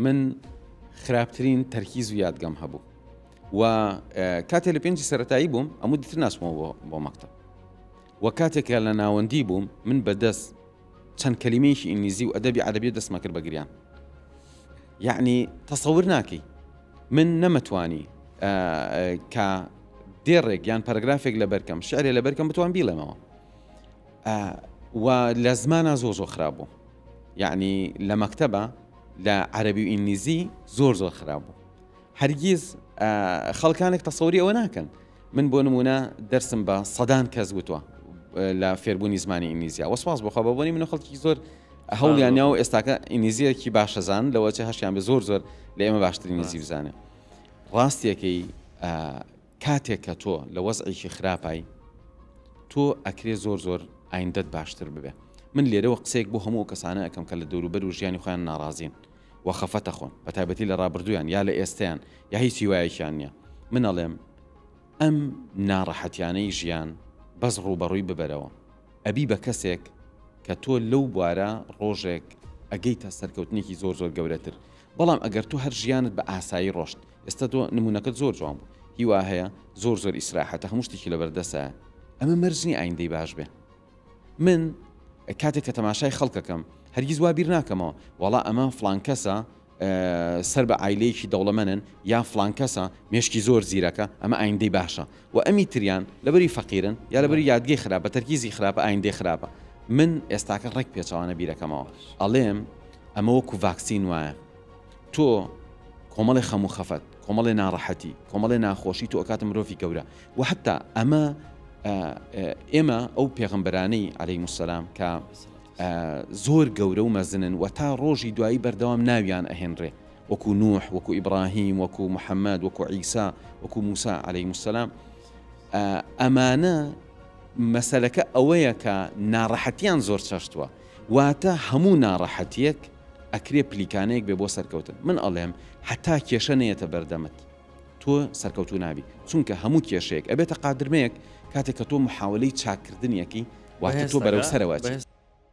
من خراپترین تەرکیز و یادگەم هەبوو و کاتێک لە پێنجی سەرەتایی بووم ئەموو دیتر ناسمەوە بۆ مەکتەب و کاتێکە لە ناوەندی بووم من بەدەست چەند کەلیمەیەکی ئینگلیزی و ئەدەبی عەرەبی دەستمە کرد بە گریان. یعنی تەسەور ناکەی من نەمەتوانی کە دێڕێک یان پەرەگرافێک لەبەرکەم شعرێ لەبەرکەم بتوان بیڵێمەوە و لە زمانە زۆر خراپ بوو. یعنی لە مەکتەبە لە عەرەبی و ئینگلیزی زۆر خراپ بوو. هەرگیز خەڵکانێک تەسەوری ئەوە ناکەن. من بۆ نمونە دەرسم بە سەدان کەس گوتووە لە فێربوونی زمانی ئینگلیزیە و سپاس بۆ خەبەبوونی من خەڵکی زۆر هەوڵیانیا و ئێستاکە ئینگلیزیەکی باشەزان لەوە چه هەشیان بە زۆر لە ئێمە باشتر ئینگلیزی بزانێ. ڕاستیەکەی کاتێک کە تۆ لە وەزعێکی خراپایی تۆ ئەکرێ زۆر ئایندەت باشتر ببێ. من لێرەوە قسەیەک بۆ هەموو کەسانە ئەەکەم کە لە دەوروبەر و ژیانی خۆیان ناڕازین و خەفەتە خۆن بە تایبەتی لە ڕابردویان یا لە ئێستیان یا هیچ هیوایەکیان نییە. من ئەڵێم ئەم ناڕەحەتیانەی ژیان بەس ڕوبەڕووی ببەرەوە ئەبی بە کەسێک کە تۆ لەو بوارە ڕۆژێک ئەگەیتە سەرکەوتنێکی زۆر گەورەتر. بەڵام ئەگەر تۆ هەر ژیانت بە ئاسایی ڕۆشت ئێستا تۆ نمونونەکەت زۆر جوان بوو هیوا هەیە زۆر ئیسراحەتە هەموو شتێکی لەبەردەسە ئەمە مەرجنی ئایندەی باش بێ. من کاتێک کە تەماشای خەڵکەکەم هەرگیز وا بیر ناکەمەوە وەڵا ئەمە فلان کەسە سەر بە ئایلەیەکی دەوڵەمەنن یا فلان کەسە مێشکی زۆر زیرەکە ئەمە ئایندەی باشە و ئەمی تریان لەبەری فەقیرن یا لەبەری یادگەی خراپە تەرکیزی خراپە ئایندەی خراپە. من ئێستاکە ڕێک پێچەوانە بیرەکەمەوە ئەڵێم ئەمە وەکو ڤاکسین وایە تۆ کۆمەڵی خەم و خەفەت کۆمەڵی ناڕەحەتی کۆمەڵی ناخۆشی تۆ ئەکاتە مرۆڤی گەورە و حتا ئەمە ئێمە ئەو پێغەمبەرانەی عەلەیهیمو سەلام کە زۆر گەورە و مەزنن و تا ڕۆژی دوایی بەردەوام ناویان ئەهێنرێ وەکو نوح وەکو ئیبراهیم وەکو محەممەد وەکو عیسا وەکو موسا عەلەیهیمو سەلام ئەمانە مەسەلەکە ئەوەیە کە ناڕەحەتیان زۆر چەشتووە واتە هەموو ناڕەحەتیەک ئەکرێ پلیکانەیەک بێ بۆ سەرکەوتن. من ئەڵێم حتا کێشە نەیەتە بەردەمت تۆ سەرکەوتو نابی چونکە هەموو کێشەیەک ئەبێتە قادرمەیەک کاتێک کە تۆ محاولەی چاکردنیەکی واتە تۆ بەرەو سەرەوە.